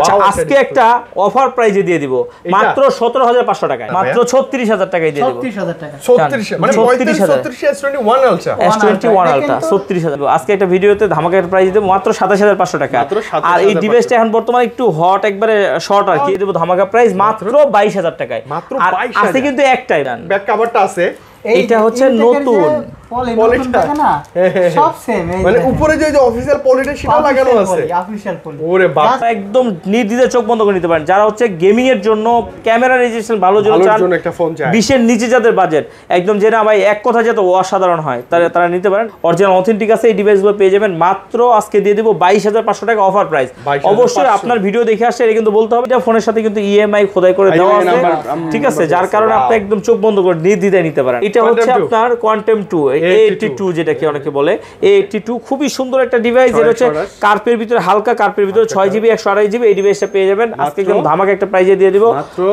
আচ্ছা আজকে একটা অফার প্রাইজে দিয়ে দিব মাত্র 17500 টাকায়, মাত্র 36000 টাকায় দিয়ে দেব। 36000 টাকা 36 মানে 36 S21 আলট্রা S21 আলট্রা 36000। আজকে একটা ভিডিওতে ধামাকার প্রাইস দেব মাত্র 27500 টাকা। আর এই ডিভাইসটা এখন বর্তমানে একটু হট, একবারে শর্ট আর কি, দেব ধামাকা প্রাইস মাত্র 22000 টাকায়। মাত্র 22000 আছে কিন্তু একটাই ডান ব্যাক কভারটা আছে। এটা হচ্ছে নতুন পলিটা না সব সেম, মানে উপরে যে অফিশিয়াল পলিটা সেটা লাগানো আছে অফিশিয়াল পলি। ওরে বাপ, একদম নির্দ্বিধায় চোখ বন্ধ করে নিতে পারেন যারা হচ্ছে গেমিং এর জন্য, ক্যামেরা রেজোলিউশন ভালো জন্য চান, একটা ফোন চাই 20 এর নিচে যাদের বাজেট একদম যে না ভাই এক কথা যত অসাধারণ হয় তারা নিতে পারেন। অরিজিনাল অথেন্টিক আছে। এই ডিভাইসগুলো পেয়ে যাবেন মাত্র আজকে দিয়ে দেব 22500 টাকা অফার প্রাইস। অবশ্যই আপনার ভিডিও দেখে আসছে এটা কিন্তু বলতে হবে, এটা ফোনের সাথে কিন্তু ইএমআই খোদাই করে দেওয়া আছে, ঠিক আছে, যার কারণে আপনি একদম চোখ বন্ধ করে নির্দ্বিধায় নিতে পারেন। এটা হচ্ছে আপনার কোয়ান্টাম 2 A82 যেটাকে অনেকে বলে A82, খুবই সুন্দর একটা ডিভাইস। এটা হচ্ছে কার্পের ভিতরে, হালকা কার্পের ভিতরে 6GB 128GB এই ডিভাইসটা পেয়ে যাবেন আজকে একদম ধামাকা একটা প্রাইজে দিয়ে দিব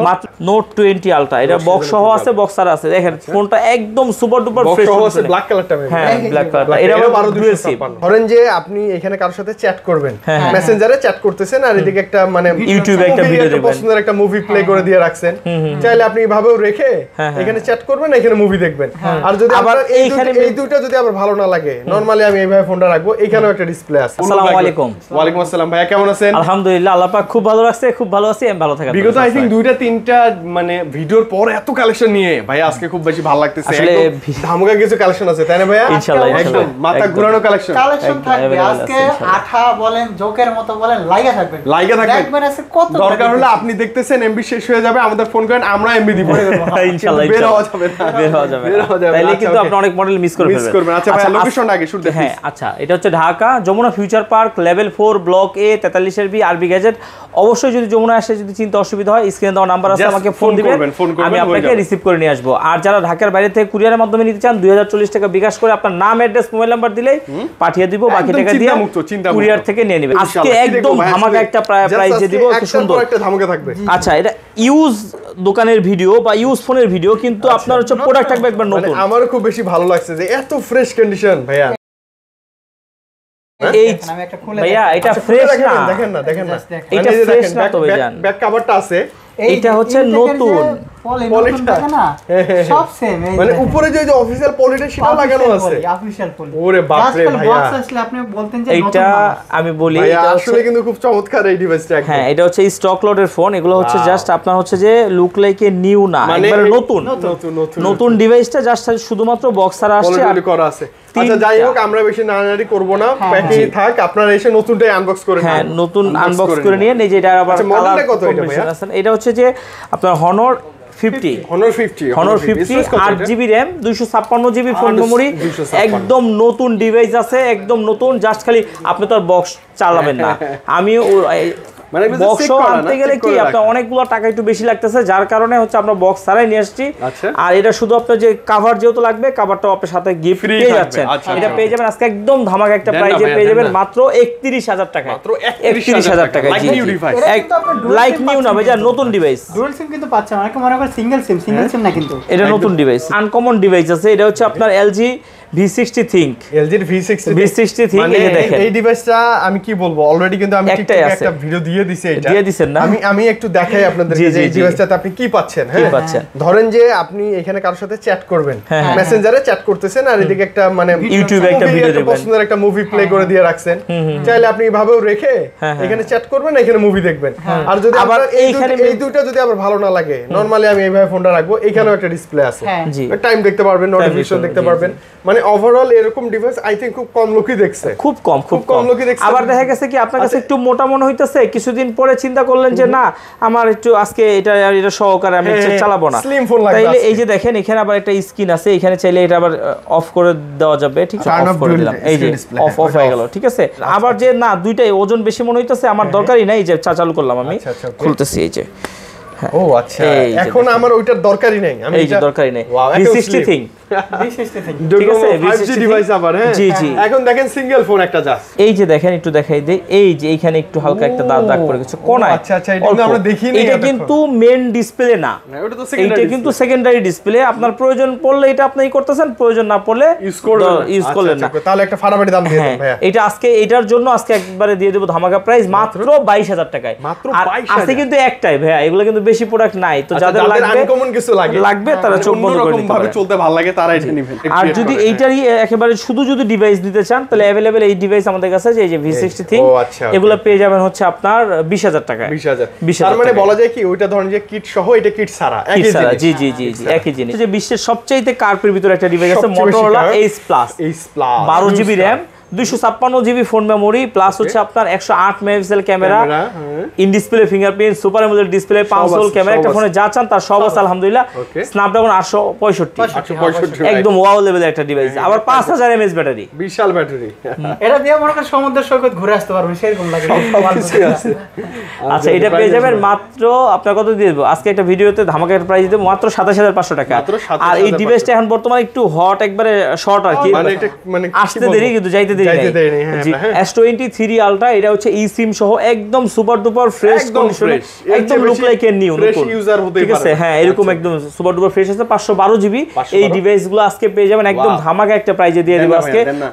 মাত্র নোট 20 আলট্রা। এটা বক্স সহ আছে, বক্সার আছে, দেখেন ফোনটা একদম সুপার ডুপার ফ্রেশ আছে, ব্ল্যাক কালারটা। হ্যাঁ ব্ল্যাক কালারটা। এটা আবার ডুয়াল সিম। ধরেন যে আপনি এখানে কারোর সাথে চ্যাট করবেন, মেসেঞ্জারে চ্যাট করতেছেন আর এদিকে একটা মানে ইউটিউবে একটা ভিডিও দেখবেন, পছন্দের একটা মুভি প্লে করে দিয়ে রাখছেন, চাইলে আপনি এভাবেও রেখে এখানে চ্যাট করবেন, এখানে মুভি দেখবেন। আর যদি আবার এই দুটো যদি আবার ভালো না লাগে, নরমালি আমি এইভাবে ফোনটা রাখবো, এখানেও একটা ডিসপ্লে আছে। আসসালামু আলাইকুম। ওয়ালাইকুম আসসালাম ভাইয়া, কেমন আছেন? আলহামদুলিল্লাহ, আল্লাহ পাক খুব ভালো রাখছে, খুব ভালো আছি, আমি ভালো থাকি। বিগত আই থিং দুইটা তিনটা মানে ভিডিওর পর এত কালেকশন নিয়ে ভাইয়া আজকে খুব বেশি ভালো লাগতেছে। আসলে ধামাকা কিছু কালেকশন আছে তাই না ভাইয়া? ইনশাআল্লাহ একদম মাথা ঘোরানো কালেকশন থাকবে আজকে। আঠা বলেন, জোকের মতো বলেন, লাইগা থাকবে দেখবেন আছে কত দরকার হলে আপনি দেখতেছেন এমবি শেষ হয়ে যাবে, আমাদের ফোন করেন, আমরা এমবি দিব ইনশাআল্লাহ। বের হওয়া যাবে না, বের হওয়া যাবে তাইলে কিন্তু আপনি অনেক মডেল মিস করবেন। আচ্ছা ভাই, লোকেশন আগে শুট দেখি। হ্যাঁ আচ্ছা, এটা হচ্ছে Dhaka Jamuna future park level 4 block A 43 RB gadget. অবশ্যই যদি যমুনা আসে যদি চিন্তা অসুবিধা হয়, স্ক্রিনে দেওয়া নাম্বার আছে, আমাকে ফোন দিবেন, আমি আপনাকে রিসিভ করে নিয়ে আসবো। আর যারা ঢাকার বাইরে থেকে কুরিয়ারের মাধ্যমে নিতে চান 2040 টাকা বিকাশ করে আপনার নাম, অ্যাড্রেস, মোবাইল নাম্বার দিলেই পাঠিয়ে দিব, বাকি টাকা দিয়ে কুরিয়ার থেকে নিয়ে নেবেন। আজকে একদম ধামাকা একটা প্রাইজে দিব, কি সুন্দর একটা ধামাকা থাকবে। আচ্ছা, এটা ইউজ দোকানের ভিডিও বা ইউজ ফোনের ভিডিও, কিন্তু আপনার হচ্ছে প্রোডাক্ট থাকবে একবার নতুন। আমারও খুব বেশি ভালো লাগছে যে এত ফ্রেশ কন্ডিশন ভাইয়া। এই ভাইয়া এটা ফ্রেশ না, দেখেন না এটা ফ্রেশ না, তবে জান ব্যাক কভারটা আছে। এটা হচ্ছে নতুন পলিটা না সব সেম, মানে উপরে যে অফিশিয়াল পলিটা সেটা লাগানো আছে অফিশিয়াল পলি। ওরে বাপ রে ভাইয়া, বক্স আসলে আপনি বলতেন যে এটা আমি বলি এটা আসলে কিন্তু খুব চমৎকার এই ডিভাইসটা। হ্যাঁ, এটা হচ্ছে স্টক লটের ফোন। এগুলো হচ্ছে জাস্ট আপনার হচ্ছে যে লুক লাইক এ নিউ না, একবারে নতুন ডিভাইসটা জাস্ট শুধুমাত্র বক্সার আসছে আর করা আছে। আচ্ছা যাই হোক, আমরা বেশি নাড়ানাড়ি করব না, প্যাকিং থাক, আপনারা এসে নতুনটাই আনবক্স করে নিন। হ্যাঁ, নতুন আনবক্স করে নিয়ে এই যে এটা আবার মডেলটা কত এটা ভাইয়া? এটা হচ্ছে যে আপনার Honor 50 8GB RAM 256GB phone memory, একদম নতুন ডিভাইস আছে, একদম নতুন। জাস্ট খালি আপনি তো আর বক্স চালাবেন না, আমি মানে বক্স আনতে গেলে কি আপনার অনেকগুলো টাকা একটু বেশি লাগতেছে, যার কারণে হচ্ছে আমরা বক্স ছাড়াই নিয়ে আসছি। আর এটা শুধু আপনার যে কভার যেহেতু লাগবে, কভারটাও আপনার সাথে গিফট পেয়ে যাচ্ছেন। এটা পেয়ে যাবেন আজকে একদম ধামাকা একটা প্রাইজে পেয়ে যাবেন মাত্র 31000 টাকায়। 31000 টাকায় লাইক নিউ না ভাই, যা নতুন ডিভাইস। ডুয়াল সিম কিন্তু পাচ্ছেন, অনেকে মনে করে সিঙ্গেল সিম না, কিন্তু এটা নতুন ডিভাইস, আনকমন ডিভাইস আছে। এটা হচ্ছে আপনার LG V60 Think, LG V60 Think। এই দেখেন এই ডিভাইসটা আমি কি বলবো, অলরেডি কিন্তু আমি টিকটকে একটা ভিডিও দিয়ে দিছি। এটা দিয়ে দিবেন না? আমি একটু দেখাই আপনাদেরকে যে এই ডিভাইসটাতে আপনি কি পাচ্ছেন। হ্যাঁ, ধরেন যে আপনি এখানে কারোর সাথে চ্যাট করবেন, মেসেঞ্জারে চ্যাট করতেছেন আর এদিকে একটা মানে ইউটিউবে একটা ভিডিও দেখবেন, পছন্দের একটা মুভি প্লে করে দিয়ে রাখছেন, চাইলে আপনি এভাবেও রেখে এখানে চ্যাট করবেন, এখানে মুভি দেখবেন। আর যদি আবার এই দুটো যদি আবার ভালো না লাগে, নরমালি আমি এইভাবে ফোনটা রাখবো, এখানেও একটা ডিসপ্লে আছে, টাইম দেখতে পারবেন, নোটিফিকেশন দেখতে পারবেন। মানে ওভারঅল এরকম ডিভাইস আই থিং খুব কম লোকই দেখছে, খুব কম লোকই দেখছে। আবার দেখা গেছে কি আপনার কাছে একটু মোটা মনে হইতেছে, কিছুদিন পরে চিন্তা করলেন যে না আমার একটু আজকে এটা সহকারে আমি চালাবো না, স্লিম ফোন লাগবে। তাইলে এই যে দেখেন এখানে আবার একটা স্ক্রিন আছে, এখানে চাইলে এটা আবার অফ করে দেওয়া যাবে, ঠিক আছে, অফ করে দিলাম, এই যে অফ হয়ে গেল, ঠিক আছে। আবার যে না দুইটাই ওজন বেশি মনে হইতেছে, আমার দরকারই নাই, যে চালু করলাম আমি, খুলতেছি এই যে। ও আচ্ছা, এখন আমার ওইটার দরকারই নাই, আমি এই যে দরকারই নাই। V60 Think ঠিক আছে 5G ডিভাইস আবার হ্যাঁ জি জি এখন দেখেন সিঙ্গেল ফোন একটা জাস্ট এই যে দেখেন একটু দেখাই দেই এই যে এইখানে একটু হালকা একটা দাগ পড়ে গেছে কোণায় আচ্ছা আচ্ছা এটা আমরা দেখিনি এটা কিন্তু মেইন ডিসপ্লে না ওটা তো এটা কিন্তু সেকেন্ডারি ডিসপ্লে আপনার প্রয়োজন পড়লে এটা আপনি করতেছেন প্রয়োজন না পড়লে ইউজ করলেন না তাহলে একটা ফাটাফাটি দাম দিয়ে দেন ভাইয়া এটা আজকে এটার জন্য আজকে একবারে দিয়ে দেব ধামাকা প্রাইস মাত্র 22000 টাকায় মাত্র আর 22000 আছে কিন্তু একটাই ভাইয়া এগুলো কিন্তু বেশি প্রোডাক্ট নাই তো যাদের লাগবে আনকমন কিছু লাগবে তারা চোখ বন্ধ করে নিতে ভাবে পারে চলতে ভালো লাগে তারা এটা নেবেন আর যদি এইটারই একেবারে শুধু যদি ডিভাইস দিতে চান তাহলে अवेलेबल এই ডিভাইস আমাদের কাছে আছে এই যে V60 থিং এগুলো পেয়ে যাবেন হচ্ছে আপনার 20000 টাকায় 20000 তার মানে বলা যায় কি ওইটা ধরেন যে কিট সহ এটা কিট ছাড়া একই জিনিস জি জি জি জি একই জিনিস যে বিশ্বের সবচেয়ে কার্পের ভিতরে একটা ডিভাইস আছে Motorola Ace Plus 12GB RAM 256GB phone memory plus হচ্ছে আপনার 108 megapixel camera in display fingerprint super AMOLED display 5 সোল ক্যামেরা একটা ফোনে যা চান তার সব আছে আলহামদুলিল্লাহ স্ন্যাপড্রাগন 865 একদম ওয়াও লেভেলের একটা ডিভাইস আবার 5000 mAh ব্যাটারি বিশাল ব্যাটারি এটা দিয়ে মনে করেন সমুদ্র সৈকত ঘুরে আসতে পারবেন সেরকম লাগে আচ্ছা এটা পেয়ে যাবেন মাত্র আপনার কত দিয়ে দেব আজকে একটা ভিডিওতে ধামাকার প্রাইস দেব মাত্র 27500 টাকা আর এই ডিভাইসটা এখন বর্তমানে একটু হট একবারে শর্ট আর কি মানে এটা মানে আসতে দেরি কিন্তু যাইতে দেরি জি S23 Ultra এটা হচ্ছে eSIM সহ একদম সুপার ডুপার ফ্রেশ কন্ডিশনে একদম look like a new fresh user হতে পারে ঠিক আছে হ্যাঁ এরকম একদম সুপার ডুপার ফ্রেশ আছে 512GB এই ডিভাইসগুলো আজকে পেয়ে যাবেন একদম ধামাকা একটা প্রাইজে দিয়ে দিব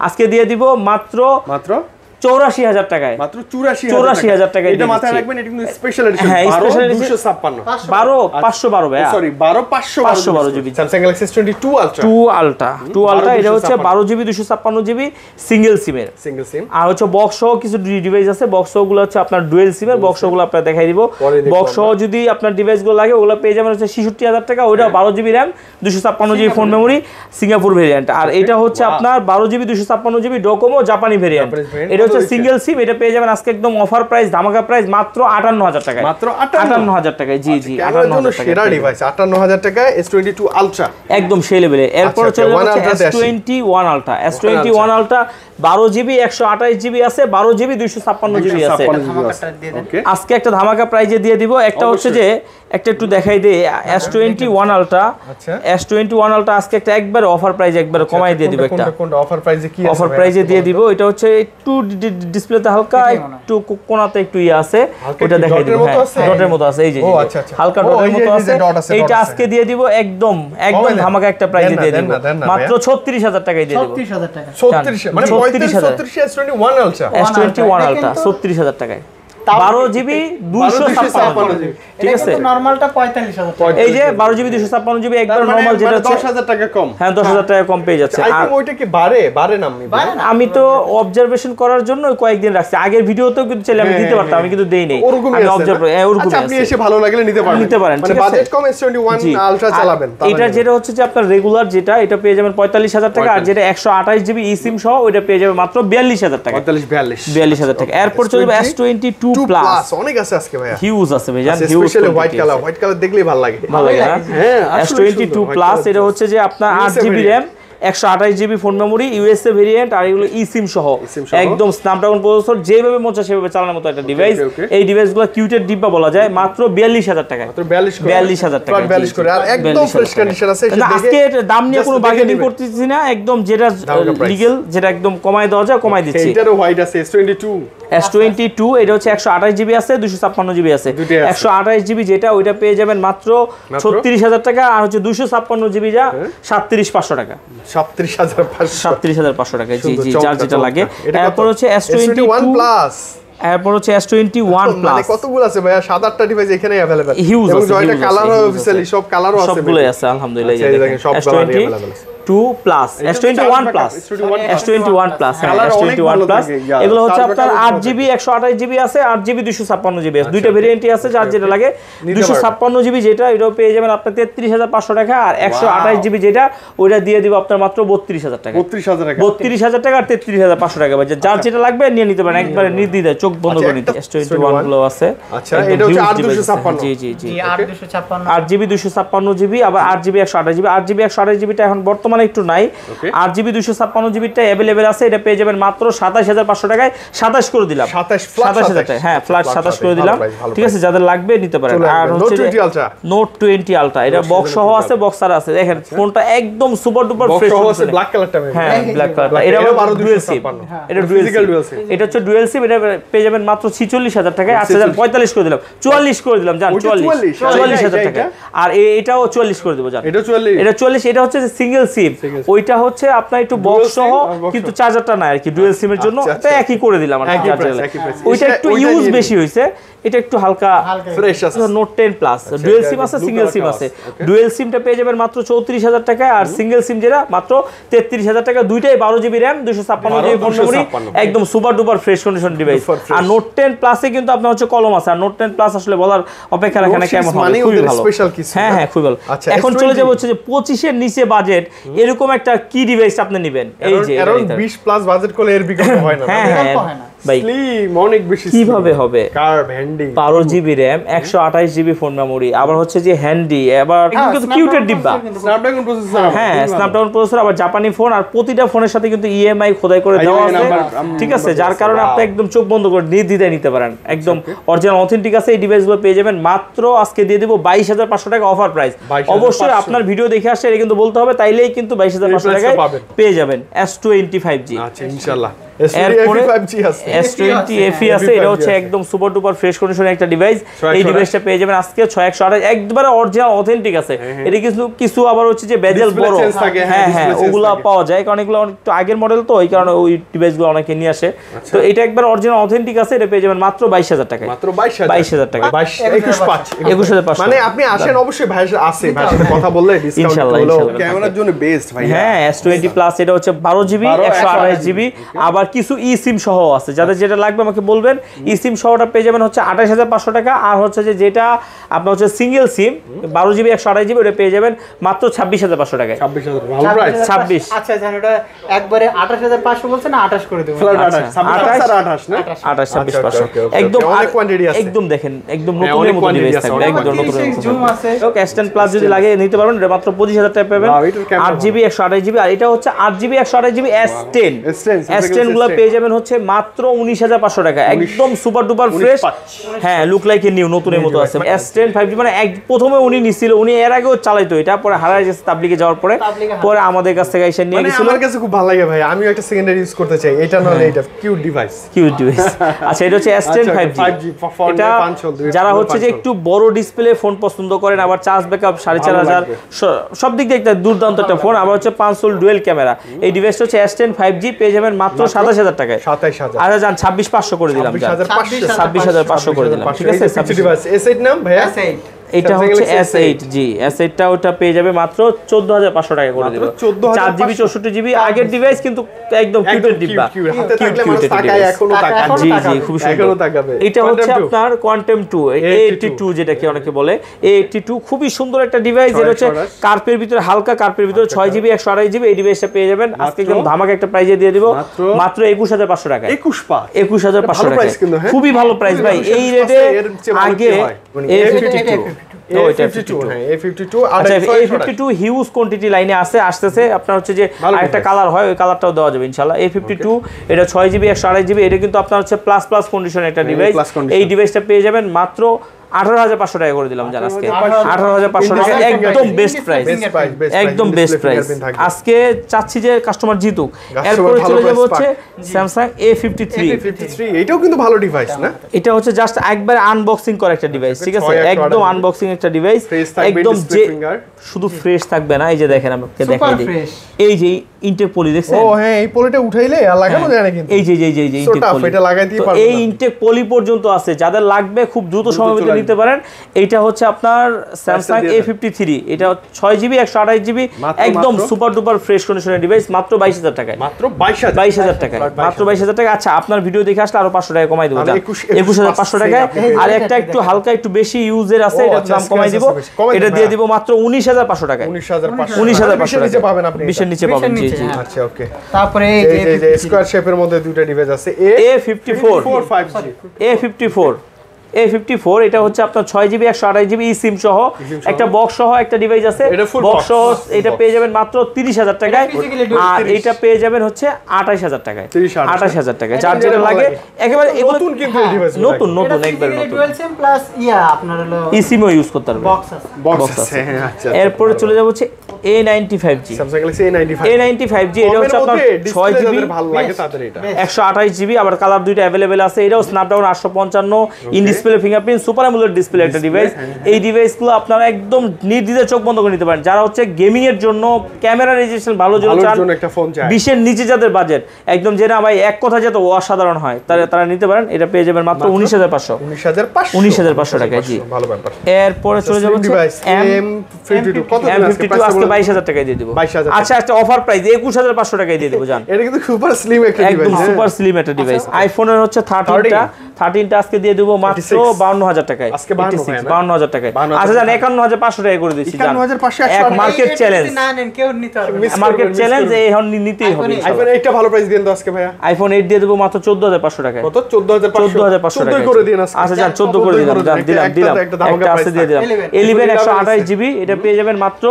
আজকে দিয়ে দিব মাত্র 84000 টাকায় মাত্র 84000 টাকায় এটা মাথায় রাখবেন এটা কিন্তু স্পেশাল এডিশন 12256 512 ভাই sorry 512GB Samsung Galaxy S22 Ultra 2 Ultra এটা হচ্ছে 12GB 256GB সিঙ্গেল সিমের আর হচ্ছে বক্স সহ কিছু ডিভাইস আছে বক্স সহগুলো হচ্ছে আপনার ডুয়াল সিমের বক্স সহগুলো আপনারা দেখাই দিব বক্স সহ যদি আপনার ডিভাইসগুলো লাগে ওগুলো পেয়ে যাবেন হচ্ছে 66000 টাকা ওইটা 12GB RAM 256GB phone memory Singapore variant আর এটা হচ্ছে আপনার 12GB 256GB ডোকোমো জাপানি ভেরিয়েন্ট এটা হচ্ছে সিঙ্গেল সিম এটা পেয়ে যাবেন আজকে একদম অফার প্রাইস ধামাকা প্রাইস মাত্র 58000 টাকায় মাত্র 58000 টাকায় জি জি 58000 টাকা সেরা ডিভাইস 58000 টাকায় S22 Ultra একদম সেই লেভেলে এরপর চলে যাচ্ছে S21 Ultra S21 Ultra 12GB 128GB আছে 12GB 256GB আছে আজকে একটা ধামাকা প্রাইজে দিয়ে দিব একটা হচ্ছে যে একটা একটু দেখাই দেই S21 Ultra S21 Ultra আজকে একটা একবার অফার প্রাইস একবার কমাই দিয়ে দিব একটা কোনটা অফার প্রাইসে কি আছে অফার প্রাইসে দিয়ে দিব এটা হচ্ছে একটু ডিসপ্লেতে হালকা একটু কোণাতে একটু আছে ওটা দেখাই দিব ডটের মতো আছে এই যে হালকা ডটের মতো আছে এইটা আজকে দিয়ে দিব একদম ধামাকা একটা প্রাইসে দিয়ে দিব মাত্র 36000 টাকায় দিয়ে দিব 36000 টাকা 36 মানে 35 S21 Ultra S21 Ultra 36000 টাকায় 12GB 256GB ঠিক আছে নরমালটা 45000 এই যে 12GB 256GB একবার নরমাল যেটা হচ্ছে 10000 টাকা কম হ্যাঁ 10000 টাকা কম পেয়ে যাচ্ছে আর ওইটা কি বাড়ে না আমি তো অবজারভেশন করার জন্য কয়েকদিন রাখছি আগের ভিডিওতেও কিন্তু চাইলে আমি দিতে পারতাম আমি কিন্তু দেই নাই আমি অবজার্ভ ওরকমই আপনি এসে ভালো লাগলে নিতে পারেন মানে বাজেট কম S21 Ultra চালাবেন এটা যেটা হচ্ছে যে আপনার রেগুলার যেটা এটা পেয়ে যাবেন 45000 টাকা আর যেটা 128GB eSIM সহ ওটা পেয়ে যাবেন মাত্র 42000 টাকা 42000 টাকা এরপর চলবে S22 Plus অনেক আছে আজকে ভাইয়া হিউজ আছে ভাই জান হিউজ স্পেশালি হোয়াইট কালার দেখলেই ভালো লাগে হ্যাঁ S22 Plus এটা হচ্ছে যে আপনার 8GB RAM 128GB phone memory USA variant আর এগুলো eSIM সহ একদম স্ন্যাপড্রাগন প্রসেসর যেভাবে মন চায় সেভাবে চালানোর মতো একটা ডিভাইস এই ডিভাইসগুলো কিউটেড ডিব্বা বলা যায় মাত্র 42000 টাকা মাত্র 42000 টাকা 42 করে আর একদম ফ্রেশ কন্ডিশন আছে আজকে দাম নিয়ে কোনো বার্গেনিং করতেছি না একদম যেটা লিগ্যাল যেটা একদম কমায় দেওয়া যায় কমায় দিচ্ছি এটারও হোয়াইট আছে S22 এটা হচ্ছে 128GB আছে 256GB আছে 128GB যেটা ওইটা পেয়ে যাবেন মাত্র 36000 টাকা আর হচ্ছে 256GB যা 37500 টাকা 37500 টাকা জি জি যার যেটা লাগে এরপর হচ্ছে S21 Plus এরপর হচ্ছে S21 Plus মানে কতগুলো আছে ভাইয়া 7-8টা ডিভাইস এখানেই अवेलेबल হিউজ এবং জয়টা কালারও অফিশিয়ালি সব কালারও আছে সবগুলোই আছে আলহামদুলিল্লাহ এই দেখেন সব কালারই अवेलेबल আছে S21 Plus S21 Plus S21 Plus এগুলো হচ্ছে আপনার 8GB 128GB আছে 8GB 256GB আছে দুইটা ভেরিয়েন্টই আছে যার যেটা লাগে 256GB যেটা এটাও পেয়ে যাবেন আপনার 33500 টাকা আর 128GB যেটা ওইটা দিয়ে দিব আপনার মাত্র 32000 টাকা 32000 টাকা আর 33500 টাকা যার যেটা লাগবে নিয়ে নিতে পারেন একবারে নির্দ্বিধায় চোখ বন্ধ করে নিতে S21 গুলো আছে আচ্ছা এটা হচ্ছে 8256 জি জি জি 8256 8GB 256GB আবার 8GB 128GB 8GB 128GB টা এখন বর্তমানে বর্তমানে একটু নাই। 8GB 256GB টা अवेलेबल আছে, এটা পেয়ে যাবেন মাত্র 27500 টাকায়। 27 করে দিলাম, 27000 টাকা, হ্যাঁ ফ্ল্যাট 27 করে দিলাম, ঠিক আছে, যাদের লাগবে নিতে পারেন। আর হচ্ছে Note 20 Ultra, এটা বক্স সহ আছে, বক্সার আছে, দেখেন ফোনটা একদম সুপার ডুপার ফ্রেশ আছে, ব্ল্যাক কালারটা, হ্যাঁ ব্ল্যাক কালারটা, এটা আবার ডুয়াল সিম, এটা ডুয়াল সিম, এটা হচ্ছে ডুয়াল সিম, এটা পেয়ে যাবেন মাত্র 46000 টাকায়। 8045 করে দিলাম, 44 করে দিলাম জান, 44000 টাকা। আর এটাও 44 করে দেব জান, এটা 44, এটা হচ্ছে সিঙ্গেল সিম, ওইটা হচ্ছে আপনার একটু বক্স সহ কিন্তু চার্জারটা নাই আর কি, ডুয়াল সিমের জন্য এটা একই করে দিলাম আর কি চার্জার। ওইটা একটু ইউজ বেশি হইছে, এটা একটু হালকা ফ্রেশ আছে। Note 10 Plus ডুয়াল সিম আছে, সিঙ্গেল সিম আছে। ডুয়াল সিমটা পেয়ে যাবেন মাত্র 34000 টাকায়, আর সিঙ্গেল সিম যেটা মাত্র 33000 টাকা। দুইটাই 12GB RAM, 256GB phone memory, একদম super duper fresh condition device. আর Note 10 Plus এ কিন্তু আপনার হচ্ছে কলম আছে, আর Note 10 Plus আসলে বলার অপেক্ষা রাখে না কেমন হবে, খুবই ভালো, হ্যাঁ হ্যাঁ খুবই ভালো। এখন চলে যাব হচ্ছে যে 25 এর নিচে বাজেট, এরকম একটা কি ডিভাইস আপনি নেবেন, এই যে अराउंड 20 প্লাস বাজেট করলে এর বিকল্প হয় না। হ্যাঁ হ্যাঁ ভাই, স্লিম অনেক বেশি, কিভাবে হবে? Curve handy, 12GB RAM, 128GB phone memory, আবার হচ্ছে যে হ্যান্ডি, আবার কিন্তু কিউটের ডিব্বা, স্ন্যাপড্রাগন প্রসেসর, হ্যাঁ স্ন্যাপড্রাগন প্রসেসর, আবার জাপানি ফোন, আর প্রতিটা ফোনের সাথে কিন্তু EMI খোদাই করে দেওয়া আছে, ঠিক আছে, যার কারণে আপনি একদম চোখ বন্ধ করে নির্দ্বিধায় নিতে পারেন, একদম অরিজিনাল অথেন্টিক আছে। এই ডিভাইসগুলো পেয়ে যাবেন মাত্র আজকে দিয়ে দেব 22500 টাকা অফার প্রাইস। অবশ্যই আপনার ভিডিও দেখে আসছে এটা কিন্তু বলতে হবে, তাইলেই কিন্তু 22500 টাকায় পেয়ে যাবেন S20 5G। আচ্ছা ইনশাআল্লাহ S20 FE আছে, এটা হচ্ছে একদম সুপার ডুপার ফ্রেশ কন্ডিশনের একটা ডিভাইস। এই ডিভাইসটা পেয়ে যাবেন আজকে 6128, একবারে অরিজিনাল অথেন্টিক আছে। এটা কিছু আবার হচ্ছে যে বেজেল বড়, হ্যাঁ হ্যাঁ ওগুলা পাওয়া যায়, কারণ এগুলো একটু আগের মডেল তো, এই কারণে ওই ডিভাইসগুলো অনেকে নিয়ে আসে। তো এটা একবার অরিজিনাল অথেন্টিক আছে, এটা পেয়ে যাবেন মাত্র 22000 টাকায়, মাত্র 22000 টাকা, 21500, মানে আপনি আসেন অবশ্যই, ভাই আছে, ভাইয়ের সাথে কথা বললে ডিসকাউন্ট হলো, ক্যামেরার জন্য বেস্ট ভাই। হ্যাঁ S20 Plus এটা হচ্ছে 12GB 128GB, আবার কিছু ই সিম সহ আছে, যাদের যেটা লাগবে আমাকে বলবেন। ই সিম সহটা পেয়ে যাবেন হচ্ছে 28500 টাকা, আর হচ্ছে যে যেটা আপনার হচ্ছে সিঙ্গেল সিম 12GB 128GB ওটা পেয়ে যাবেন মাত্র 26500 টাকায়। 26000 ভালো প্রাইস, 26। আচ্ছা জান, ওটা একবারে 28500 বলছেন না, 28 করে দেব, 28 না, 28500 একদম অনেক কোয়ান্টিটি আছে, একদম দেখেন একদম নতুনের মতো ডিভাইস থাকবে, একদম নতুন জুম আছে। S10 Plus যদি লাগে নিতে পারবেন, এটা মাত্র 25000 টাকা পাবেন, 8GB 128GB, আর এটা হচ্ছে 8GB 128GB S10 গুলো পেয়ে যাবেন হচ্ছে মাত্র 19500 টাকা, একদম সুপার ডুপার ফ্রেশ, হ্যাঁ লুক লাইক এ নিউ, নতুনের মতো আছে। S10 5G মানে প্রথমে উনি নিছিল, উনি এর আগেও চালাইতো এটা, পরে হারায় গেছে তাবলিগে যাওয়ার পরে আমাদের কাছ থেকে এসে নিয়ে গেছিল। আমার কাছে খুব ভালো লাগে ভাই, আমিও একটা সেকেন্ডারি ইউজ করতে চাই, এটা নলে এটা কিউট ডিভাইস। আচ্ছা এটা হচ্ছে S10 5G, এটা যারা হচ্ছে যে একটু বড় ডিসপ্লে ফোন পছন্দ করেন, আবার চার্জ ব্যাকআপ 4500, সব দিক দিয়ে একটা দুর্দান্ত একটা ফোন, আবার হচ্ছে 5 সোল ডুয়েল ক্যামেরা। এই ডিভাইসটা হচ্ছে S10 5G পেয়ে যাবেন মাত্র 27000 টাকায়, 27000। আচ্ছা জান 26500 করে দিলাম, 26500 করে দিলাম, ঠিক আছে। S8 নাম ভাইয়া, এটা হচ্ছে S8G, S8 টা ওটা পেয়ে যাবে মাত্র 14500 টাকা করে দেব, 4GB 64GB আগের ডিভাইস, কিন্তু একদম কিউটের ডিব্বা, হাতে থাকলে মানুষ তাকায়, এখনো তাকায়, জি জি খুব সুন্দর তাকাবে। এটা হচ্ছে আপনার Quantum 2 A82 যেটাকে অনেকে বলে, A82 খুবই সুন্দর একটা ডিভাইস, এটা হচ্ছে কার্পের ভিতরে, হালকা কার্পের ভিতরে 6GB 128GB। এই ডিভাইসটা পেয়ে যাবেন আজকে কিন্তু ধামাকা একটা প্রাইজে দিয়ে দিব মাত্র 21500 টাকা, 21500 টাকা, খুবই ভালো প্রাইস ভাই। এই রেটে আগে A52 হিউজ কোয়ান্টিটি লাইনে আসতেছে, আপনার হচ্ছে যে আরেকটা কালার হয়, ওই কালারটাও দেওয়া যাবে ইনশাআল্লাহ। A52 এটা 6GB 128GB, এটা কিন্তু আপনার হচ্ছে প্লাস কন্ডিশন একটা ডিভাইস। এই ডিভাইসটা পেয়ে যাবেন মাত্র 18500 টাকা করে দিলাম জান আজকে, 18500 টাকা, একদম বেস্ট প্রাইস, একদম বেস্ট প্রাইস। আজকে চাচ্ছি যে কাস্টমার জিতুক। এরপরে চলে যাব হচ্ছে Samsung A53, এটাও কিন্তু ভালো ডিভাইস না, এটা হচ্ছে জাস্ট একবার আনবক্সিং করা একটা ডিভাইস, ঠিক আছে, একদম আনবক্সিং একটা ডিভাইস, একদম যে শুধু ফ্রেশ থাকবে না, এই যে দেখেন আমাকে দেখাই দিই, এই যে ইনটেক পলি দেখছেন, ও হ্যাঁ এই পলিটা উঠাইলে আর লাগানো যায় না, কিন্তু এই যে ইনটেক পলি এটা লাগাইতেই পারবেন, এই ইনটেক পলি পর্যন্ত আছে, যাদের লাগবে খুব দ্রুত সময়ের মধ্যে নিতে পারেন। এইটা হচ্ছে আপনার Samsung A53, এটা 6GB 128GB একদম সুপার ডুপার ফ্রেশ কন্ডিশনের ডিভাইস, মাত্র 22000 টাকায়, মাত্র 22000 টাকায়, মাত্র 22000 টাকা। আচ্ছা আপনার ভিডিও দেখে আসলে আরো 500 টাকা কমাই দেব, 21500 টাকায়। আর একটা একটু হালকা একটু বেশি ইউজের আছে, এটা দাম কমাই দিব, এটা দিয়ে দিব মাত্র 19500 টাকায়, 19500 টাকা পাবেন আপনি, 20 এর নিচে পাবেন। জি জি আচ্ছা ওকে। তারপরে এই যে স্কয়ার শেপের মধ্যে দুটো ডিভাইস আছে, A54 5G, A54 A54 এটা হচ্ছে আপনার 6GB 128GB সিম সহ একটা বক্স সহ একটা ডিভাইস আছে, বক্স সহ এটা পেয়ে যাবেন মাত্র 30,000 টাকায়, আর এটা পেয়ে যাবেন হচ্ছে 28,000 টাকায়, 28,000 টাকায়। যার যেটা লাগে একেবারে এগুলো নতুন, কিন্তু এই ডিভাইস নতুন একবার নতুন ডুয়াল সিম প্লাস আপনার হলো ইসিমও ইউজ করতে পারবেন, বক্স আছে। আচ্ছা, এরপরে চলে যাব হচ্ছে A95G। Samsung Galaxy A95G এটা হচ্ছে আপনার 6GB ভালো লাগে তাদের এটা 128GB, আবার কালার দুইটা अवेलेबल আছে। এটাও Snapdragon 855 in display fingerprint super AMOLED display একটা ডিভাইস। এই ডিভাইসগুলো আপনারা একদম নির্দ্বিধায় চোখ বন্ধ করে নিতে পারেন। যারা হচ্ছে গেমিং এর জন্য ক্যামেরা রেজোলিউশন ভালো চান, একটা ফোন চাই 20 এর নিচে যাদের বাজেট একদম যে না ভাই এক কথা যত অসাধারণ হয়, তারা নিতে পারেন। এটা পেয়ে যাবেন মাত্র 19,500 টাকায়। জি, ভালো ব্যাপার। এরপরে চলে যাব M52 কত M52 আজকে 22,000 টাকায় দিয়ে দেব। আচ্ছা, একটা অফার প্রাইস 21,500 টাকায় দিয়ে দেব জান। এটা কিন্তু সুপার স্লিম একটা ডিভাইস, একদম সুপার স্লিম একটা ডিভাইস। আইফোনের হচ্ছে 13টা আজকে দিয়ে দেব মাত্র 52,000 টাকায়, আজকে 52,000 টাকায়। আচ্ছা জান, 51,500 টাকায় করে দিচ্ছি জান। 51,500 এক মার্কেট চ্যালেঞ্জ, না নেন কেউ নিতে পারবে না, মার্কেট চ্যালেঞ্জ এখন নিতেই হবে। আইফোন 8টা ভালো প্রাইস দেন তো আজকে ভাইয়া। আইফোন 8 দিয়ে দেব মাত্র 14,500 টাকায়। কত? 14,500 টাকা করে দিন আজকে। আচ্ছা জান, 14 করে দিলাম জান, দিলাম একটা আছে দিয়ে দিলাম। 11 128GB এটা পেয়ে যাবেন মাত্র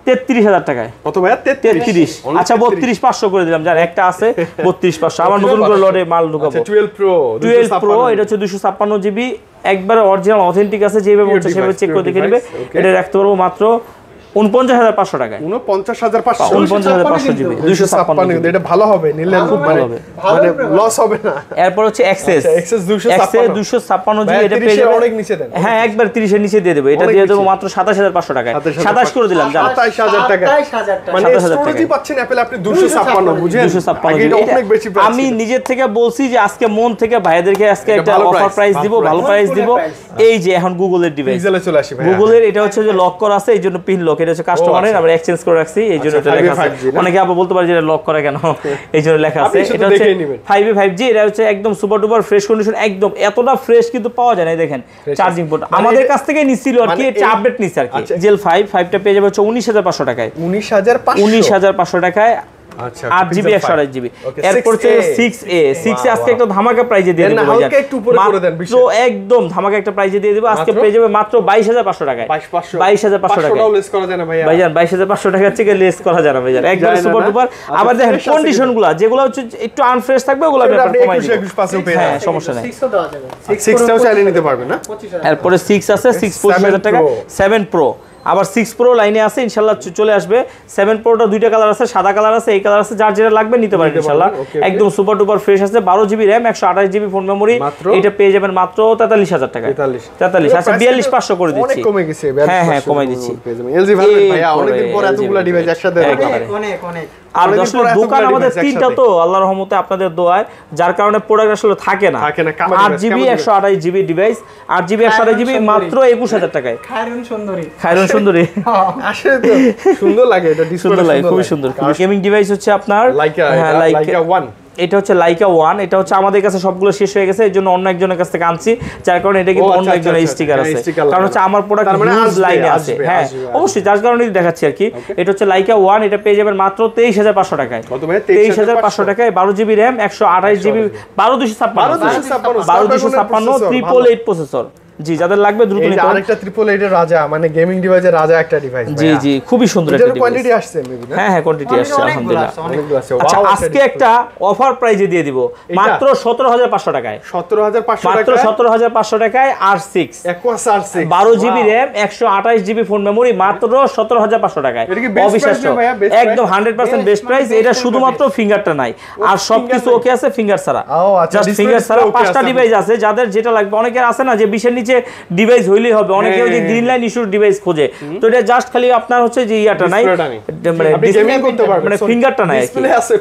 33,000 টাকায়। কত ভাইয়া? 33। আচ্ছা 32,500 করে দিলাম জান, একটা আছে 32,500। আবার নতুন করে লটে মাল ঢুকাবো। 12 Pro এটা হচ্ছে 256GB, একবারে অরিজিনাল অথেন্টিক আছে, যেভাবে হচ্ছে সেভাবে চেক করে দেখে নেবে। এটা রাখতে পারবো মাত্র 49,500 টাকায়। 49,500 জিবি 256 এটা ভালো হবে, নিলে খুব ভালো হবে, মানে লস হবে না। এরপর হচ্ছে এক্সেস 256 জিবি, এটা পেয়ে যাবেন অনেক নিচে দেন। হ্যাঁ, একবার 30 এর নিচে দিয়ে দেব। এটা দিয়ে দেব মাত্র 27,500 টাকায়। 27 করে দিলাম জান, 27,000 টাকা। 27,000 টাকা মানে 27,000 স্টোরেজই পাচ্ছেন অ্যাপল আপনি 256, বুঝেন? 256 এটা অনেক বেশি প্রাইস। আমি নিজের থেকে বলছি যে আজকে মন থেকে ভাইদেরকে আজকে একটা অফার প্রাইস দিব, ভালো প্রাইস দিব। এই যে এখন গুগলের ডিভাইস, পিক্সেলে চলে আসি ভাই। গুগলের এটা হচ্ছে যে লক করা আছে, এইজন্য পিন লক। এটা হচ্ছে কাস্টমারের, আমরা এক্সচেঞ্জ করে রাখছি, এইজন্য এটা লেখা আছে। অনেকে আবার বলতে পারে যে লক করা কেন, এইজন্য লেখা আছে। এটা হচ্ছে 5G, এটা হচ্ছে একদম সুপার ডুপার ফ্রেশ কন্ডিশন, একদম এতটা ফ্রেশ কিন্তু পাওয়া যায় না। দেখেন চার্জিং পোর্ট আমাদের কাছ থেকে নিছিল আর কি, এটা আপডেট নিছে আর কি। জেল 5টা পেয়ে যাবে হচ্ছে 19,500 টাকায়। 19,500 টাকায়। আচ্ছা, 8GB 128GB। এরপর হচ্ছে 6A আজকে একটা ধামাকা প্রাইজে দিয়ে দেব ভাই, একটু উপরে করে দেন। তো একদম ধামাকা একটা প্রাইজে দিয়ে দেব। আজকে পেয়ে যাবে মাত্র 22,500 টাকায়। 22,500 টাকায় লেস করা যায় না ভাই। ভাইজান 22,500 টাকা থেকে লেস করা যায় না ভাইজান, একদম সুপার ডুপার। আবার দেখেন কন্ডিশনগুলো যেগুলো হচ্ছে একটু আনফ্রেশ থাকবে, ওগুলো আপনি কমাই দিবেন। 21 পেয়ে হ্যাঁ, সমস্যা নাই। 6 দেওয়া যাবে, 6টাও চাইলে নিতে পারবেন না। এরপরে 6 আছে, 6 25,000 টাকা। 7 Pro, আবার 6 Pro লাইনে আছে, ইনশাআল্লাহ চলে আসবে। 7 Proটা দুইটা কালার আছে, সাদা কালার আছে, এই কালার আছে, যার যেটা লাগবে নিতে পারেন ইনশাআল্লাহ। একদম সুপার ডুপার ফ্রেশ আছে, 12GB RAM 128GB phone memory. এটা পেয়ে যাবেন মাত্র 43,000 টাকা। 43। আচ্ছা 42,500 করে দিচ্ছি। অনেক কমে গেছে। হ্যাঁ, কমাই দিচ্ছি। এলজি ভাইয়া অনেকদিন পর এতগুলা ডিভাইস একসাথে অনেক। আর আসলে দোকান আমাদের 3টা, তো আল্লাহর রহমতে আপনাদের দোয়ায়, যার কারণে প্রোডাক্ট আসলে থাকে না। 8GB 128GB device, 8GB 128GB মাত্র 21,000 টাকায়। খায়রুন সুন্দরী আসলে তো সুন্দর লাগে, এটা সুন্দর লাগে, খুবই সুন্দর। গেমিং ডিভাইস হচ্ছে আপনার লাইকা 1। এটা হচ্ছে লাইকা 1। এটা হচ্ছে আমাদের কাছে সবগুলো শেষ হয়ে গেছে, এই জন্য অন্য একজনের কাছ থেকে আনছি, যার কারণে এটা কিন্তু অন্য একজনের স্টিকার আছে। কারণ হচ্ছে আমার প্রোডাক্ট নিউজ লাইনে আছে। হ্যাঁ, অবশ্যই, যার কারণে দেখাচ্ছি আর কি। এটা হচ্ছে লাইকা 1, এটা পেয়ে যাবেন মাত্র 23,500 টাকায়। 23,500 টাকায়, 12GB RAM 128GB 12256 888 প্রসেসর। জি, যাদের লাগবে দ্রুত নিতে পারেন। আরেকটা 888 এর রাজা, মানে গেমিং ডিভাইসের রাজা একটা ডিভাইস। জি, খুবই সুন্দর একটা ডিভাইস। কোয়ান্টিটি আসছে মেবি না? হ্যাঁ, কোয়ান্টিটি আসছে আলহামদুলিল্লাহ। আচ্ছা, আজকে একটা অফার প্রাইজে দিয়ে দিব মাত্র 17,500 টাকায়। 17,500 টাকা, মাত্র 17,500 টাকায়। R6 12GB RAM 128GB phone memory মাত্র 17,500 টাকায়। অবিশ্বাস্য, একদম 100% বেস্ট প্রাইস। এটা শুধুমাত্র ফিঙ্গারটা নাই, আর সবকিছু ওকে আছে ফিঙ্গার ছাড়া। জাস্ট ফিঙ্গার ছাড়া 5টা ডিভাইস আছে, যাদের যেটা লাগবে। অনেকের আছে না যে 20 এর নিচে ডিভাইস হইলেই হবে, অনেকে ওই যে গ্রিন লাইন ইস্যুর ডিভাইস খোঁজে। তো এটা জাস্ট খালি আপনার হচ্ছে যে ইয়াটা নাই, মানে ডিসপ্লে করতে পারবেন, মানে ফিঙ্গারটা নাই, ডিসপ্লে আছে,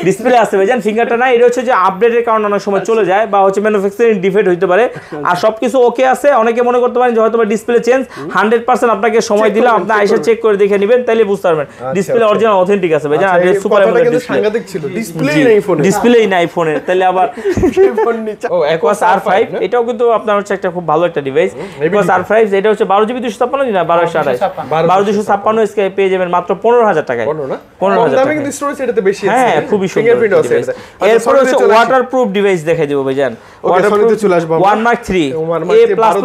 ডিসপ্লে আছে ভাইজান, ফিঙ্গারটা নাই। এটা হচ্ছে যে আপডেটের কারণে অনেক সময় চলে যায়, বা হচ্ছে ম্যানুফ্যাকচারিং ডিফেক্ট হইতে পারে। আর সবকিছু ওকে আছে। অনেকে মনে করতে পারেন যে হয়তো ডিসপ্লে চেঞ্জ, 100% আপনাকে সময় দিলাম, আপনি আইসা চেক করে দেখে নেবেন, তাইলে বুঝতে পারবেন ডিসপ্লে অরিজিনাল অথেন্টিক আছে ভাইজান। আর সুপার অ্যামোলেড ডিসপ্লে, সাংঘাতিক ছিল, ডিসপ্লেই নাই ফোনে, ডিসপ্লেই নাই ফোনে, তাহলে আবার Aquos R5 এটাও কিন্তু আপনার হচ্ছে একটা খুব ভালো একটা ডিভাইস। Aquos R5 এটা হচ্ছে 12GB 256 না 12/256 স্কেল পেয়ে যাবেন মাত্র 15000 টাকায়। 15000 টাকা কিন্তু স্টোরেজ এটাতে বেশি আছে। হ্যাঁ, খুবই সুন্দর। এরপর হচ্ছে ওয়াটারপ্রুফ ডিভাইস দেখাই দেব ভাইজান। ওয়াটারপ্রুফ চলে আসবো আমরা। 1 Mark 3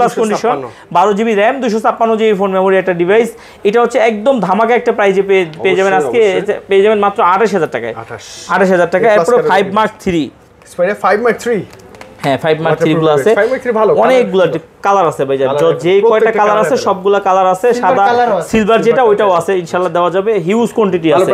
A++ condition 12GB RAM 256GB phone memory একটা ডিভাইস। এটা হচ্ছে একদম ধামাকা একটা প্রাইজে পেয়ে যাবেন আজকে, পেয়ে যাবেন মাত্র 28000 টাকায়। 28000 টাকা। এরপর 5 Mark 3 5 Mark 3 হ্যাঁ 5 Mark 3 গুলো আছে, 5 Mark 3 ভালো, অনেকগুলো কালার আছে ভাইজান, যে কয়টা কালার আছে সবগুলা কালার আছে, সাদা সিলভার যেটা ওইটাও আছে, ইনশাআল্লাহ দেওয়া যাবে, হিউজ কোয়ান্টিটি আছে।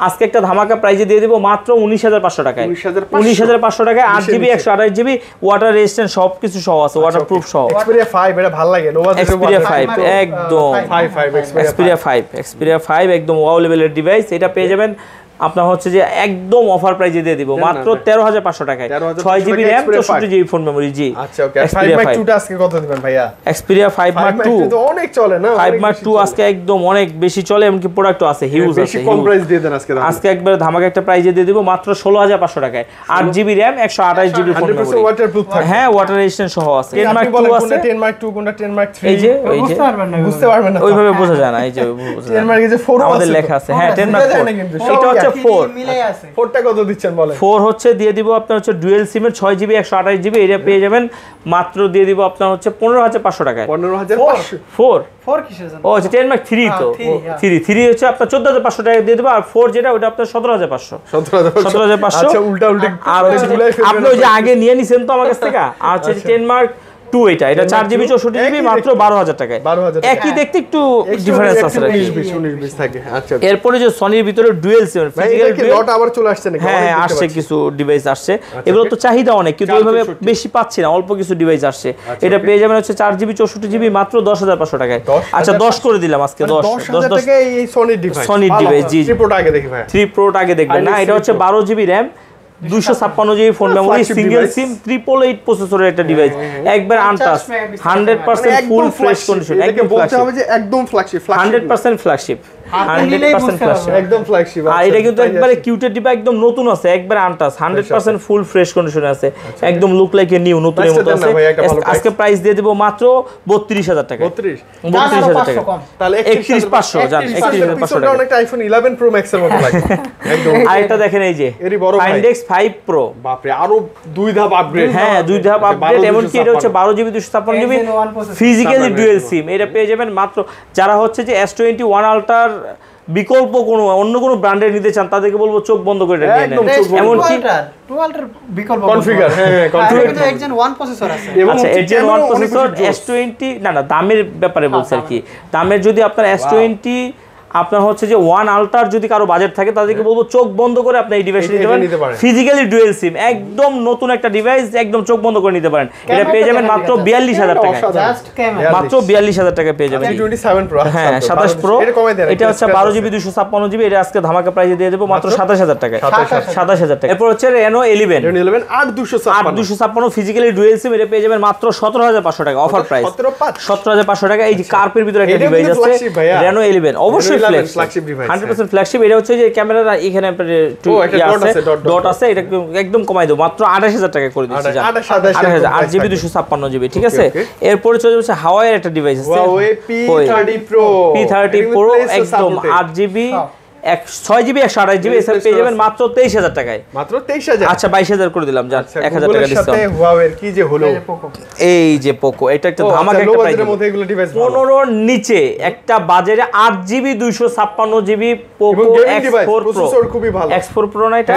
আজকে একটা ধামাকা প্রাইজে দিয়ে দিব মাত্র 19500 টাকায়। 19500 টাকায় 8GB 128GB ওয়াটার রেজিস্ট্যান্ট সবকিছু সহ আছে, ওয়াটারপ্রুফ সহ। Xperia 5 এটা ভালো লাগে, নোভা Xperia 5 একদম 5 Xperia 5 একদম ওয়াও লেভেলের ডিভাইস। এটা পেয়ে যাবেন আপনার হচ্ছে যে একদম অফার প্রাইজে দিয়ে দিব মাত্র 13500 টাকায়। 6GB RAM 64GB phone memory. জি আচ্ছা ওকে। 5 Mark 2 টা আজকে কত দিবেন ভাইয়া? Xperia 5 Mark 2 তো অনেক চলে না? 5 Mark 2 আজকে একদম অনেক বেশি চলে, এমনকি প্রোডাক্টও আছে, হিউজ আছে। বেশি কম প্রাইস দিয়ে দেন আজকে। আজকে একবারে ধামাকা একটা প্রাইজে দিয়ে দিব মাত্র 16500 টাকায়। 8GB RAM 128GB phone memory. 100% waterproof থাকে। হ্যাঁ, ওয়াটার রেজিস্ট্যান্ট সহ আছে। 10 Mark 2 আছে। 10 Mark 2 কোনটা 10 Mark 3 এই যে বুঝতে পারবেন না, ওইভাবে বোঝা যায় না। এই যে 10 Mark এর যে 4 আমাদের লেখা আছে। হ্যাঁ 10 Mark 4 এটা হচ্ছে 4 মিলে আছে। 4টা কত দিচ্ছেন বলেন? 4 হচ্ছে দিয়ে দিব আপনার হচ্ছে ডুয়াল সিমের 6GB 128GB, এটা পেয়ে যাবেন মাত্র দিয়ে দিব আপনার হচ্ছে 15500 টাকায়। 15500 4 কিসের জন্য? ও আচ্ছা 10 Mark 3 তো 3 হচ্ছে আপনার 14500 টাকা দিয়ে দেব, আর 4 যেটা ওটা আপনার 17500। 17500 আচ্ছা উল্টা উল্টি। আর হচ্ছে আপনি ওই যে আগে নিয়ে নিছেন তো আমার কাছ থেকে, আর হচ্ছে 10 Mark 2 এটা 4GB 64GB মাত্র 12000 টাকায়। একই দেখতে একটু ডিফারেন্স আছে নাকি? 19-20 থাকে। আচ্ছা এরপরে যে সনির ভিতরে ডুয়াল সিম ফিজিক্যাল লট আবার চলে আসছে নাকি? হ্যাঁ আসছে, কিছু ডিভাইস আসছে, এগুলো তো চাহিদা অনেক, কিন্তু ওইভাবে বেশি পাচ্ছি না, অল্প কিছু ডিভাইস আসছে। এটা পেয়ে যাবেন হচ্ছে 4GB 64GB মাত্র 10500 টাকায়। আচ্ছা 10 করে দিলাম আজকে। 10 টাকা এই সনির ডিভাইস। সনির ডিভাইস জি 3 প্রোটা আগে দেখি ভাই। 3 প্রো আগে দেখবেন না, এটা হচ্ছে 12GB RAM 256GB phone memory, single SIM 888 প্রসেসরের একটা ডিভাইস, একবার আনটাচ 100% ফুল ফ্রেশ কন্ডিশন, একদম বলতে হবে যে একদম ফ্ল্যাগশিপ 100% ফ্ল্যাগশিপ 100% ফ্ল্যাগশিপ একদম ফ্ল্যাগশিপ। আর এটা কিন্তু একবারে কিউটেড ডিবা, একদম নতুন আছে, একবারে আনটাচ 100% ফুল ফ্রেশ কন্ডিশনে আছে, একদম লুক লাইক এ নিউ, নতুনের মতো আছে। আজকে প্রাইস দিয়ে দেব মাত্র 32000 টাকা। 32000 টাকা তাহলে 31500 জান, 31500 টাকা। অনেকটা আইফোন 11 প্রো ম্যাক্স এর মতো লাগে একদম। আর এটা দেখেন এই যে এরই বড় ভাই Find X 5 Pro, বাপ রে আরো 2 ধাপ আপগ্রেড। হ্যাঁ 2 ধাপ আপগ্রেড, এমন কি এটা হচ্ছে 12GB 256GB physically dual SIM, এটা পেয়ে যাবেন মাত্র, যারা হচ্ছে যে S21 আলট্রার বিকল্প কোনো অন্য কোনো ব্র্যান্ডের নিতে চান তাদেরকে বলবো চোখ বন্ধ করে এটা নিয়ে নেন। এমন কি টুয়ালটার বিকল্প কনফিগার, হ্যাঁ কনফিগার কিন্তু Gen 1 প্রসেসর আছে। আচ্ছা Gen 1 প্রসেসর S20 না দামের ব্যাপারে বলছি আর কি, দামের যদি আপনার S20 আপনার হচ্ছে যে 1 আলট্রার যদি কারো বাজেট থাকে তাদেরকে বলবো চোখ বন্ধ করে আপনি এই ডিভাইস নিতে পারেন। ফিজিক্যালি ডুয়াল সিম একদম নতুন একটা ডিভাইস, একদম চোখ বন্ধ করে নিতে পারেন। এটা পেয়ে যাবেন মাত্র 42000 টাকায়, জাস্ট ক্যামেরা মাত্র 42000 টাকা পেয়ে যাবেন। 27 প্রো, হ্যাঁ 27 প্রো, এটা হচ্ছে 12GB 256GB, এটা আজকে ধামাকা প্রাইসে দিয়ে দেব মাত্র 27000 টাকায়। 27000 টাকা। এরপর হচ্ছে Reno 11 8256 ফিজিক্যালি ডুয়াল সিম, এটা পেয়ে যাবেন মাত্র 17500 টাকা অফার প্রাইস। 17500 টাকা। এই যে কার্পের ভিতরে একটা ডিভাইস আছে Reno 11, অবশ্যই ফ্ল্যাগশিপ ডিভাইস, 100% ফ্ল্যাগশিপ। এটা হচ্ছে যে ক্যামেরার এখানে আপনার ডট আছে, এটা একদম কমাই দেব মাত্র 28000 টাকা করে দিচ্ছি। 28000 8GB 256GB, ঠিক আছে। এরপরে চলে যাচ্ছে হাওয়াইয়ের একটা ডিভাইস আছে P30 Pro, P30 Pro একদম 8GB 6GB 128GB, এসব পেয়ে যাবেন মাত্র 23000 টাকায়। মাত্র 23000। আচ্ছা 22000 করে দিলাম, জান 1000 টাকা ডিসকাউন্ট। সাথে হুয়াওয়ের কি যে হলো, এই যে পোকো, এটা একটা ধামাকা একটা প্রাইস, মধ্যে এগুলো ডিভাইস 15 এর নিচে একটা বাজারে 8GB 256GB Poco X4 Pro, processor খুবই ভালো। X4 Pro না এটা,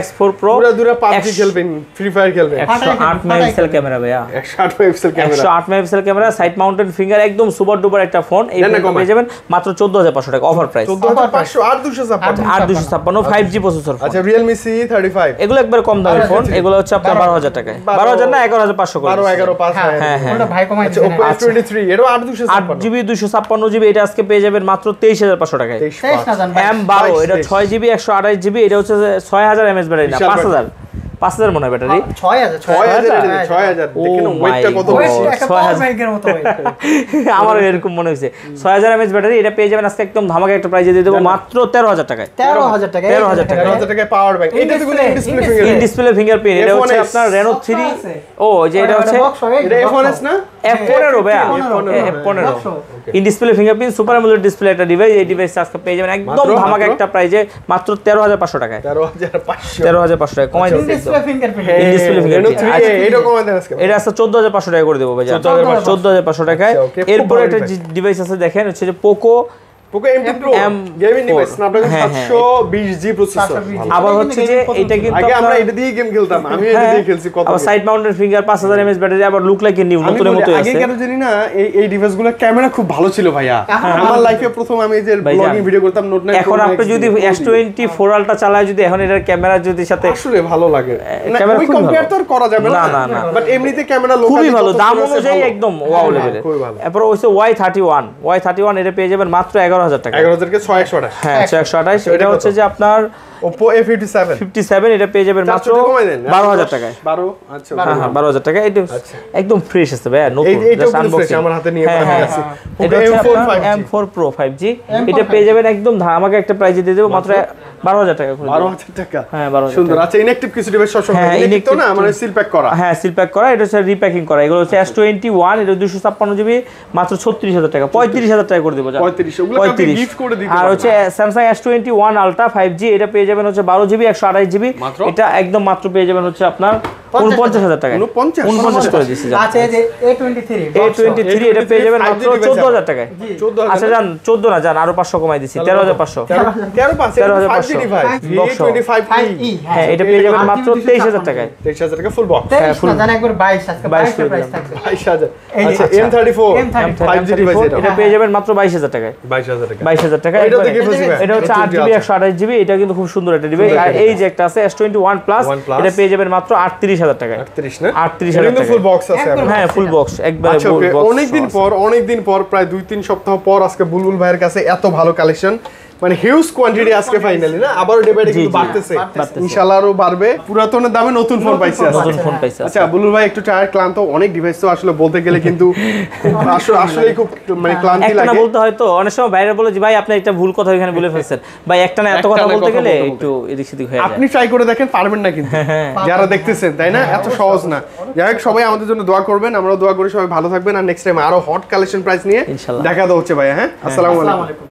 X4 Pro পুরো দূরে PUBG খেলবেন, ফ্রি ফায়ার খেলবেন। 108 মেগাপিক্সেল ক্যামেরা ভাইয়া, 108 megapixel camera, 108 megapixel camera, side mounted finger, একদম সুপার ডুপার একটা ফোন। এই ফোনটা পেয়ে যাবেন মাত্র 14500 টাকা অফার প্রাইস। 14500 আর 256 856 5G প্রসেসর। আচ্ছা Realme C35 এগুলো একবার কম দামের ফোন, এগুলো হচ্ছে আপনার 12000 টাকায়, 12000 না 11500 করে, 11,500। হ্যাঁ হ্যাঁ ওটা ভাই কমাই দিবেন। Oppo F23 এটাও 8GB 256GB, এটা আজকে পেয়ে যাবেন মাত্র 23500 টাকায়। M12 এটা 6GB 128GB, এটা হচ্ছে 6000 mAh ব্যাটারি না 5000 5000 মনে হয় ব্যাটারি 6000 দেখেন ওয়েটটা কত আমার এরকম মনে হয়েছে 6000 mAh ব্যাটারি এটা পেয়ে যাবেন আজকে একদম ধামাকা একটা প্রাইসে দিয়ে দেব মাত্র 13000 টাকায় 13000 টাকায় পাওয়ার ব্যাংক এটা তো ইন ডিসপ্লে ফিঙ্গারপ্রিন্ট এটা হচ্ছে আপনার Reno 3 ও যে এটা হচ্ছে এটা F1s না F15 ভাইয়া F15 in display fingerprint super AMOLED display একটা ডিভাইস এই ডিভাইস আজকে পেয়ে যাবেন একদম ধামাকা একটা প্রাইসে মাত্র 13500 টাকায় 13500 টাকা কমাই দিচ্ছি display fingerprint in display fingerprint এটা কমাই দেন আজকে এটা আছে 14500 টাকা করে দেব ভাই 14500 টাকায় এরপর একটা ডিভাইস আছে দেখেন হচ্ছে যে Poco M2 Pro gaming device Snapdragon 720G processor আবার হচ্ছে যে এটা কিন্তু আগে আমরা এটা দিয়ে গেম খেলতাম আমি এটা দিয়ে খেলছি কত আবার side mounted finger 5000 mAh battery আবার লুক লাইক নিউ নতুনের মতো আছে আগে কেন জানি না এই ডিভাইসগুলোর ক্যামেরা খুব ভালো ছিল ভাইয়া আমার লাইফে প্রথম আমি যে ব্লগিং ভিডিও করতাম নোট 9 এখন আপনি যদি S24 আলট্রা চালায় যদি এখন এটার ক্যামেরা যদি সাথে আসলে ভালো লাগে ক্যামেরা খুব কম্পেয়ার তো করা যাবে না না বাট এমনিতে ক্যামেরা লোকাল খুবই ভালো দাম অনুযায়ী একদম ওয়াও লেভেলের এরপর হচ্ছে Y31 এটা পেয়ে যাবেন মাত্র 11000 টাকা 11000 কে 628 হ্যাঁ 628 এটা হচ্ছে যে আপনার Oppo A57 এটা পেয়ে যাবেন মাত্র 12000 টাকায় 12 আচ্ছা হ্যাঁ 12000 টাকা এটা একদম ফ্রেশ আছে ভাই নতুন জাস্ট আনবক্সিং আমার হাতে নিয়ে আছে এটা হচ্ছে M4 Pro 5G এটা পেয়ে যাবেন একদম ধামাকা একটা প্রাইসে দিয়ে দেব মাত্র 12000 টাকা করে 12000 টাকা হ্যাঁ 12000 সুন্দর আচ্ছা ইনঅ্যাকটিভ কিছু ডিভাইস সবসময় ইনঅ্যাকটিভ তো না মানে সিল প্যাক করা হ্যাঁ সিল প্যাক করা এটা হচ্ছে রিপ্যাকিং করা এগুলো হচ্ছে S21 এটা 256GB মাত্র 36000 টাকা 35000 টাকা করে দেব 35 ওগুলো আপনি গিফট করে দিতে আর হচ্ছে Samsung S21 Ultra 5G এটা পেয়ে যাবেন হচ্ছে 12GB 128GB এটা একদম মাত্র পেয়ে যাবেন হচ্ছে আপনার 49000 টাকা 49 করে দিছি আচ্ছা এই যে A23 এটা পেয়ে যাবেন মাত্র 14000 টাকায় আচ্ছা জান 14 না জান আরো 500 কমাই দিছি 13500 হ্যাঁ এটা পেয়ে যাবেন মাত্র 23000 টাকায় 23000 টাকা ফুল বক্স হ্যাঁ ফুল জানা একবার 22 আজকে 22 প্রাইস থাকবে 22000 আচ্ছা M34 5G ডিভাইস এটা পেয়ে যাবেন মাত্র 22000 টাকায় 22000 টাকা এটা দেখে এটা হচ্ছে 8GB 128GB এটা কিন্তু খুব সুন্দর একটা ডিভাইস আর এই যে একটা আছে S21 Plus এটা পেয়ে যাবেন মাত্র 38000 টাকায় 38 না 38000 টাকা ফুল বক্স আছে হ্যাঁ ফুল বক্স একবারে ফুল বক্স অনেকদিন পর প্রায় 2-3 সপ্তাহ পর আজকে বুলবুল ভাইয়ের কাছে এত ভালো কালেকশন মানে হিউজ কোয়ান্টিটি আজকে ফাইনালি না আবার ডেবারে কিন্তু বাড়তেছে ইনশাআল্লাহ আরো বাড়বে পুরাতনের দামে নতুন ফোন পাইছে আচ্ছা বুলবুল ভাই একটু টায়ার ক্লান্ত অনেক ডিভাইস তো আসলে বলতে গেলে কিন্তু আসলে খুব মানে ক্লান্তি লাগে একটা বলতে হয়তো অনেক সময় বাইরে বলে যে ভাই আপনি একটা ভুল কথা এখানে বলে ফেলছেন ভাই একটা না এত কথা বলতে গেলে একটু এদিক সেদিক হয়ে যায় আপনি ট্রাই করে দেখেন পারবেন না কিন্তু যারা দেখতেছেন তাই না এত সহজ না যাই হোক সবাই আমাদের জন্য দোয়া করবেন আমরাও দোয়া করি সবাই ভালো থাকবেন আর নেক্সট টাইম আরো হট কালেকশন প্রাইস নিয়ে দেখা হচ্ছে ভাই হ্যাঁ আসসালামু আলাইকুম।